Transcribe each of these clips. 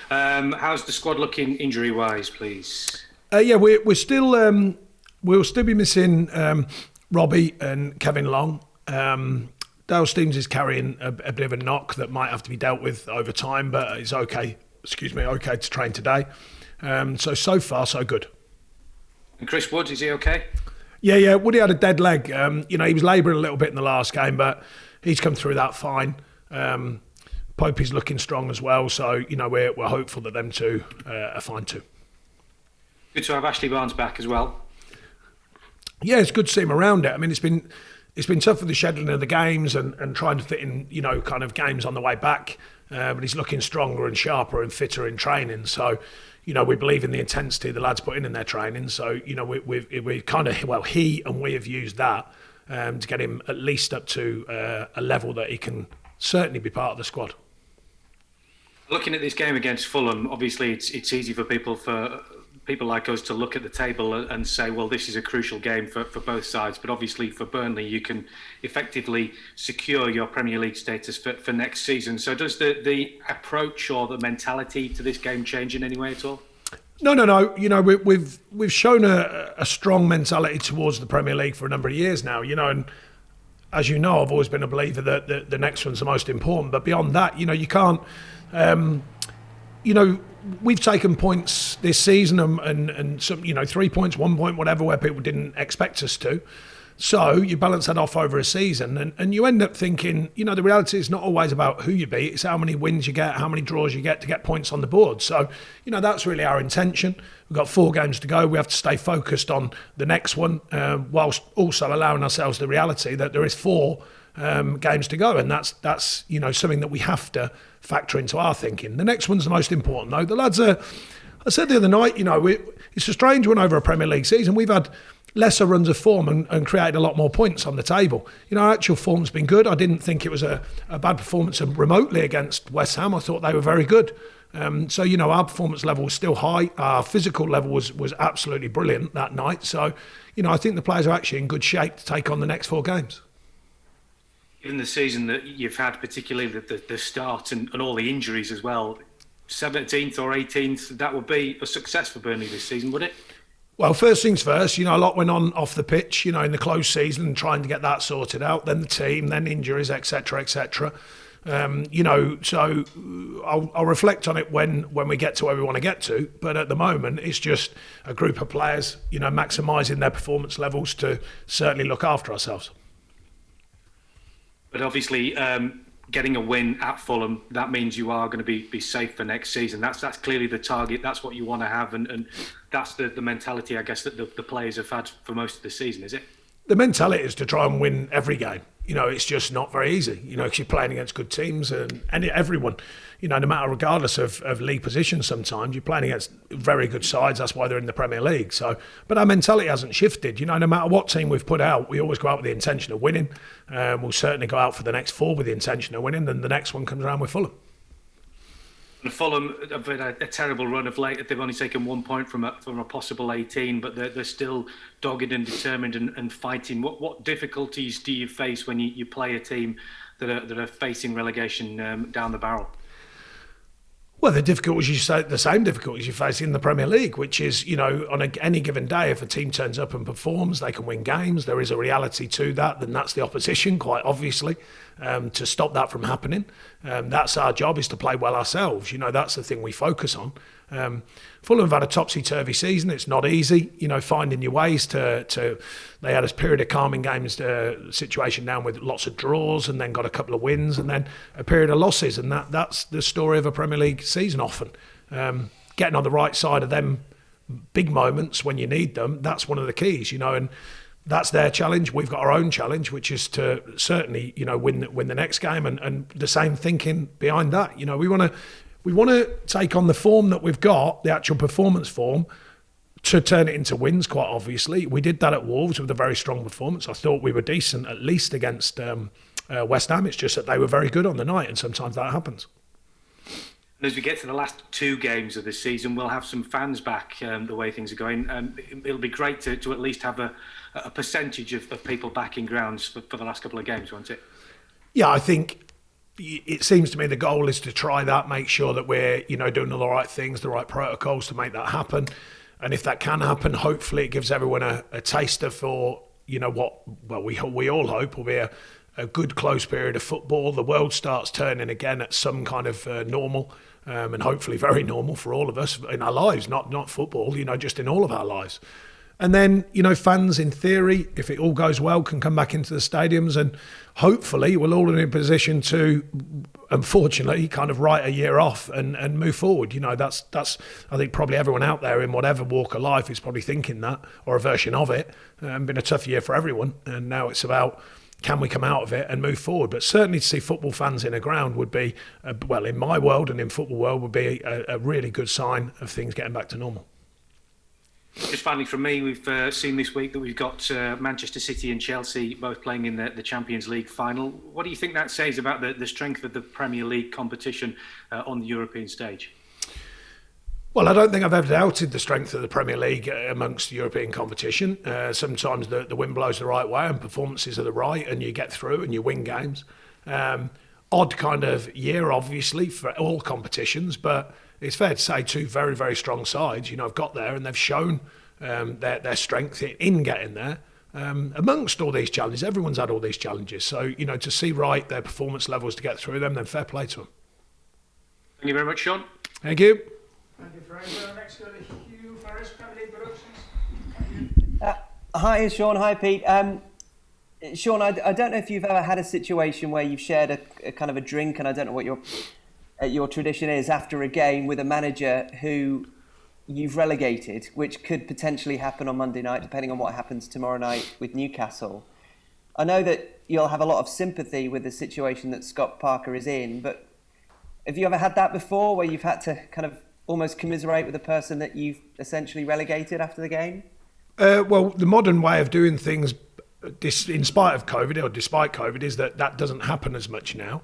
How's the squad looking injury-wise, please? Yeah, we're still we'll still be missing Robbie and Kevin Long. Dale Steams is carrying a bit of a knock that might have to be dealt with over time, but it's okay. Excuse me, okay to train today. So far so good. And Chris Wood, is he okay? Yeah. Woody had a dead leg. He was labouring a little bit in the last game, but he's come through that fine. Popey's looking strong as well, so we're hopeful that them two are fine too. Good to have Ashley Barnes back as well. Yeah, it's good to see him around it. I mean, it's been tough with the scheduling of the games and trying to fit in, kind of games on the way back. But he's looking stronger and sharper and fitter in training. So, we believe in the intensity the lads put in their training. So, we kind of, he and we have used that to get him at least up to a level that he can certainly be part of the squad. Looking at this game against Fulham, obviously it's easy for people like us to look at the table and say, well, this is a crucial game for both sides. But obviously for Burnley, you can effectively secure your Premier League status for next season. So does the approach or the mentality to this game change in any way at all? No. We've shown a strong mentality towards the Premier League for a number of years now, and as you know, I've always been a believer that the next one's the most important. But beyond that, you can't... we've taken points this season and some, 3 points, 1 point, whatever, where people didn't expect us to. So you balance that off over a season and you end up thinking, the reality is not always about who you beat, it's how many wins you get, how many draws you get to get points on the board. So, that's really our intention. We've got 4 games to go. We have to stay focused on the next one, whilst also allowing ourselves the reality that there is 4 games to go, and that's something that we have to factor into our thinking. The next one's the most important, though. The lads are. I said the other night, it's a strange one over a Premier League season. We've had lesser runs of form and created a lot more points on the table. Our actual form's been good. I didn't think it was a bad performance remotely against West Ham. I thought they were very good. So our performance level was still high. Our physical level was absolutely brilliant that night. So I think the players are actually in good shape to take on the next 4 games. Given the season that you've had, particularly the start and all the injuries as well, 17th or 18th, that would be a success for Burnley this season, would it? Well, first things first, a lot went on off the pitch, in the close season and trying to get that sorted out, then the team, then injuries, etc., etc. So I'll reflect on it when we get to where we want to get to. But at the moment, it's just a group of players, maximising their performance levels to certainly look after ourselves. But obviously, getting a win at Fulham, that means you are going to be safe for next season. That's clearly the target. That's what you want to have, and that's the mentality, I guess, that the players have had for most of the season, is it? The mentality is to try and win every game. It's just not very easy, because you're playing against good teams and everyone, no matter regardless of league position sometimes, you're playing against very good sides. That's why they're in the Premier League. So, but our mentality hasn't shifted. No matter what team we've put out, we always go out with the intention of winning. We'll certainly go out for the next 4 with the intention of winning. Then the next one comes around with Fulham. And Fulham have had a terrible run of late. They've only taken 1 point from a possible 18, but they're still dogged and determined and fighting. What difficulties do you face when you play a team that are facing relegation down the barrel? Well, the same difficulties you face in the Premier League, which is, on any given day, if a team turns up and performs, they can win games. There is a reality to that, then that's the opposition, quite obviously, to stop that from happening. That's our job, is to play well ourselves. That's the thing we focus on. Fulham have had a topsy-turvy season. It's not easy, finding your ways to they had a period of calming games situation down with lots of draws and then got a couple of wins and then a period of losses. And that's the story of a Premier League season often. Getting on the right side of them big moments when you need them, that's one of the keys, and that's their challenge. We've got our own challenge, which is to certainly, win the next game and the same thinking behind that. We want to take on the form that we've got, the actual performance form, to turn it into wins, quite obviously. We did that at Wolves with a very strong performance. I thought we were decent, at least against West Ham. It's just that they were very good on the night, and sometimes that happens. And as we get to the last 2 games of the season, we'll have some fans back the way things are going. It'll be great to at least have a percentage of people back in grounds for the last couple of games, won't it? Yeah, I think it seems to me the goal is to try that, make sure that we're, doing all the right things, the right protocols to make that happen. And if that can happen, hopefully it gives everyone a taster for, we all hope will be a good close period of football. The world starts turning again at some kind of normal, and hopefully very normal for all of us in our lives, not football, just in all of our lives. And then, fans in theory, if it all goes well, can come back into the stadiums, and hopefully we're all in a position to, unfortunately, kind of write a year off and move forward. That's I think probably everyone out there in whatever walk of life is probably thinking that, or a version of it. Been a tough year for everyone, and now it's about, can we come out of it and move forward? But certainly to see football fans in a ground would be, in my world and in football world, would be a really good sign of things getting back to normal. Just finally from me, we've seen this week that we've got Manchester City and Chelsea both playing in the Champions League final. What do you think that says about the strength of the Premier League competition on the European stage? Well, I don't think I've ever doubted the strength of the Premier League amongst the European competition. Sometimes the wind blows the right way and performances are the right, and you get through and you win games. Odd kind of year, obviously, for all competitions, but it's fair to say two very, very strong sides, have got there, and they've shown their strength in getting there. Amongst all these challenges, everyone's had all these challenges. So, to see right their performance levels to get through them, then fair play to them. Thank you very much, Sean. Thank you. Thank you, Fraser. Next go to Hugh Ferris, Premier League Productions. Hi, it's Sean. Hi, Pete. Sean, I don't know if you've ever had a situation where you've shared a kind of a drink, and I don't know what your tradition is after a game with a manager who you've relegated, which could potentially happen on Monday night, depending on what happens tomorrow night with Newcastle. I know that you'll have a lot of sympathy with the situation that Scott Parker is in, but have you ever had that before, where you've had to kind of almost commiserate with the person that you've essentially relegated after the game? Well, the modern way of doing things, in spite of COVID or despite COVID, is that doesn't happen as much now.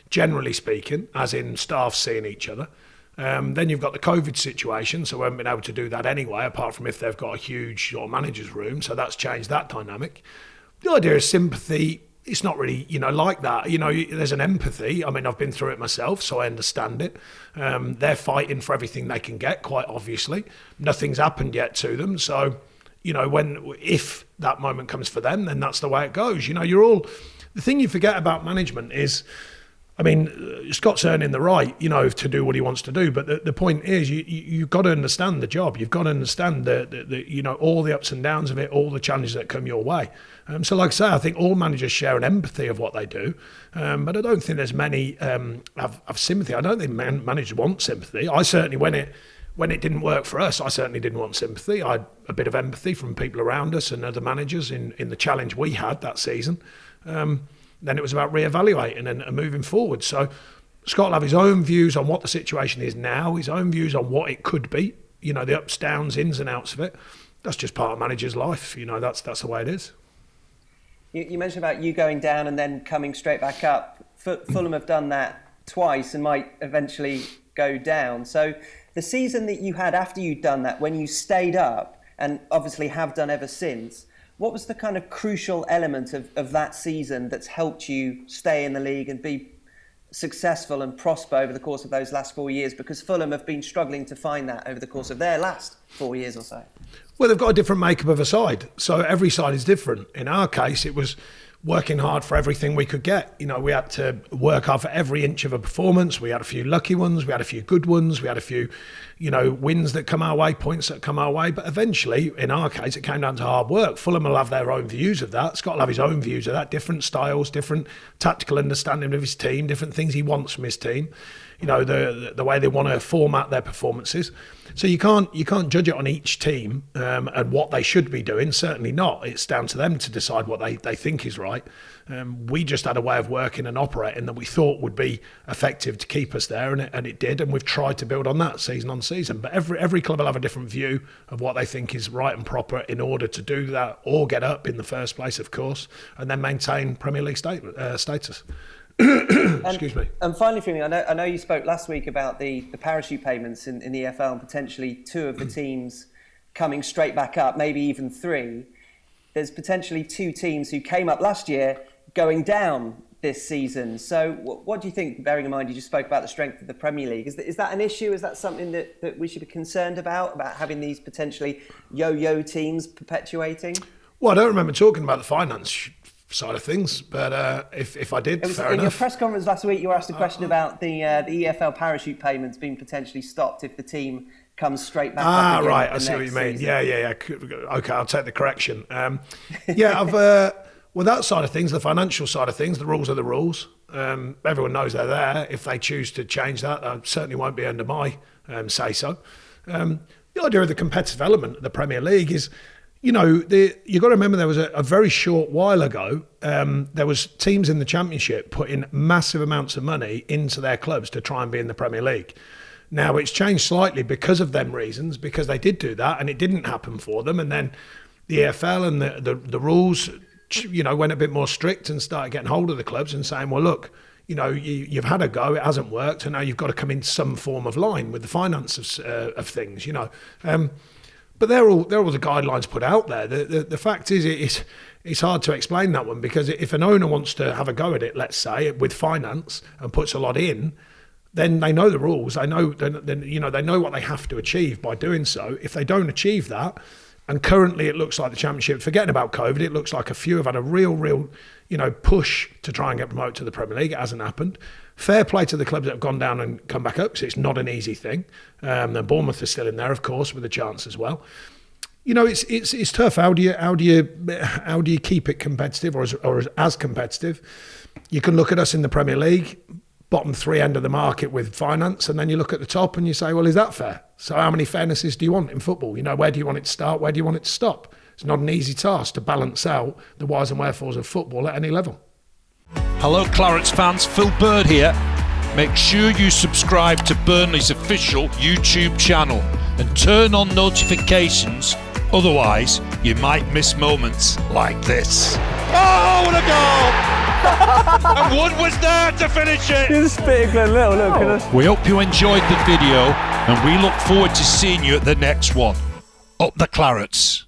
Generally speaking, as in staff seeing each other. Then you've got the COVID situation, so we haven't been able to do that anyway, apart from if they've got a huge manager's room, so that's changed that dynamic. The idea of sympathy, it's not really, like that. There's an empathy. I mean, I've been through it myself, so I understand it. They're fighting for everything they can get, quite obviously. Nothing's happened yet to them, so, if that moment comes for them, then that's the way it goes. The thing you forget about management is, Scott's earning the right, to do what he wants to do. But the point is, you've got to understand the job. You've got to understand the all the ups and downs of it, all the challenges that come your way. So, like I say, I think all managers share an empathy of what they do. But I don't think there's many have sympathy. I don't think managers want sympathy. I certainly, when it didn't work for us, I certainly didn't want sympathy. I had a bit of empathy from people around us and other managers in the challenge we had that season. Then it was about reevaluating and moving forward. So Scott will have his own views on what the situation is now, his own views on what it could be, the ups, downs, ins and outs of it. That's just part of manager's life. That's the way it is. You mentioned about you going down and then coming straight back up. Fulham have done that twice and might eventually go down. So the season that you had after you'd done that, when you stayed up, and obviously have done ever since, what was the kind of crucial element of that season that's helped you stay in the league and be successful and prosper over the course of those last 4 years? Because Fulham have been struggling to find that over the course of their last 4 years or so. Well, they've got a different makeup of a side. So every side is different. In our case, it was working hard for everything we could get. We had to work hard for every inch of a performance. We had a few lucky ones. We had a few good ones. We had a few, wins that come our way, points that come our way. But eventually, in our case, it came down to hard work. Fulham will have their own views of that. Scott will have his own views of that. Different styles, different tactical understanding of his team, different things he wants from his team. The way they want to format their performances. So you can't judge it on each team and what they should be doing. Certainly not. It's down to them to decide what they think is right. We just had a way of working and operating that we thought would be effective to keep us there, and it did. And we've tried to build on that season on season. But every club will have a different view of what they think is right and proper in order to do that, or get up in the first place, of course, and then maintain Premier League status. Excuse me. And finally, for me, I know you spoke last week about the parachute payments in the EFL and potentially two of the teams coming straight back up, maybe even three. There's potentially two teams who came up last year going down this season. So what do you think, bearing in mind you just spoke about the strength of the Premier League? Is that an issue? Is that something that we should be concerned about having these potentially yo-yo teams perpetuating? Well, I don't remember talking about the finance side of things, but if I did, fair in enough. Your press conference last week, you were asked a question about the EFL parachute payments being potentially stopped if the team comes straight back up again right, I see what you mean. season. Yeah. Okay, I'll take the correction. Well, that side of things, the financial side of things, the rules are the rules. Everyone knows they're there. If they choose to change that certainly won't be under my say-so. The idea of the competitive element of the Premier League is, you've got to remember there was a very short while ago, there was teams in the Championship putting massive amounts of money into their clubs to try and be in the Premier League. Now, it's changed slightly because of them reasons, because they did do that and it didn't happen for them. And then the EFL and the rules, went a bit more strict and started getting hold of the clubs and saying, well, look, you've had a go, it hasn't worked, and now you've got to come in some form of line with the finances of things, But they're all the guidelines put out there. The fact is, it's hard to explain that one, because if an owner wants to have a go at it, let's say, with finance and puts a lot in, then they know the rules. They know what they have to achieve by doing so. If they don't achieve that, and currently it looks like the Championship, forgetting about COVID, it looks like a few have had a real, push to try and get promoted to the Premier League. It hasn't happened. Fair play to the clubs that have gone down and come back up, because it's not an easy thing. And Bournemouth is still in there, of course, with a chance as well. It's tough. How do you keep it competitive or as competitive? You can look at us in the Premier League, bottom 3 end of the market with finance, and then you look at the top and you say, well, is that fair? So how many fairnesses do you want in football? Where do you want it to start? Where do you want it to stop? It's not an easy task to balance out the whys and wherefores of football at any level. Hello Clarets fans, Phil Bird here. Make sure you subscribe to Burnley's official YouTube channel and turn on notifications, otherwise you might miss moments like this. Oh, what a goal! And Wood was there to finish it! He's spitting Glenn Little, look at us. We hope you enjoyed the video and we look forward to seeing you at the next one. Up the Clarets.